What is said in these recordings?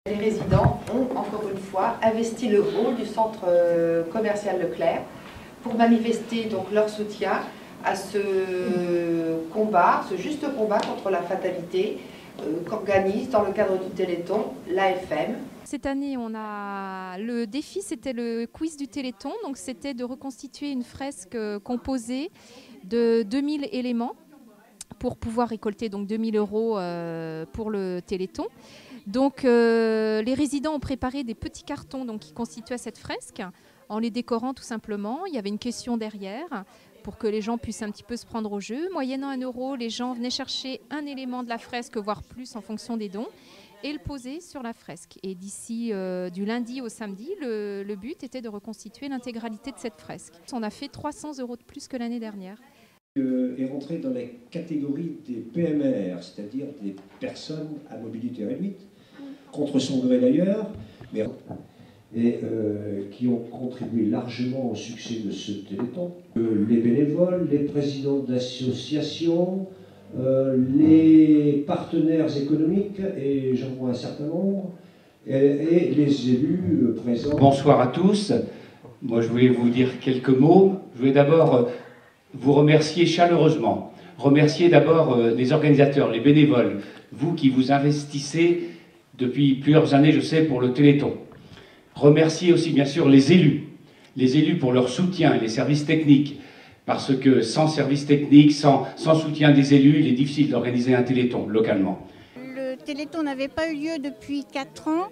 Les résidents ont encore une fois investi le hall du centre commercial Leclerc pour manifester donc leur soutien à ce combat, ce juste combat contre la fatalité qu'organise dans le cadre du Téléthon l'AFM. Cette année, le défi, c'était le quiz du Téléthon, donc c'était de reconstituer une fresque composée de 2000 éléments pour pouvoir récolter donc 2000 € pour le Téléthon. Donc les résidents ont préparé des petits cartons donc, qui constituaient cette fresque en les décorant tout simplement. Il y avait une question derrière pour que les gens puissent un petit peu se prendre au jeu. Moyennant 1 €, les gens venaient chercher un élément de la fresque, voire plus en fonction des dons, et le poser sur la fresque. Et d'ici du lundi au samedi, le but était de reconstituer l'intégralité de cette fresque. On a fait 300 € de plus que l'année dernière. Est rentré dans la catégorie des PMR, c'est-à-dire des personnes à mobilité réduite, contre son gré d'ailleurs, et qui ont contribué largement au succès de ce Téléthon. Les bénévoles, les présidents d'associations, les partenaires économiques, et j'en vois un certain nombre, et les élus présents. Bonsoir à tous. Moi, je voulais vous dire quelques mots. Je voulais d'abord vous remercier chaleureusement. Remercier d'abord les organisateurs, les bénévoles, vous qui vous investissez depuis plusieurs années, je sais, pour le Téléthon. Remercier aussi, bien sûr, les élus pour leur soutien, les services techniques, parce que sans services techniques, sans soutien des élus, il est difficile d'organiser un Téléthon localement. Le Téléthon n'avait pas eu lieu depuis 4 ans.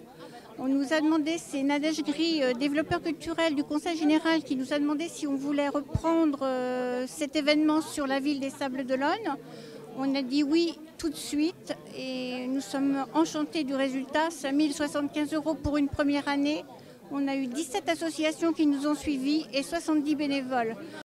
On nous a demandé, c'est Nadège Gris, développeur culturel du Conseil Général, qui nous a demandé si on voulait reprendre cet événement sur la ville des Sables-d'Olonne. On a dit oui tout de suite et nous sommes enchantés du résultat. 5 075 € pour une première année. On a eu 17 associations qui nous ont suivis et 70 bénévoles.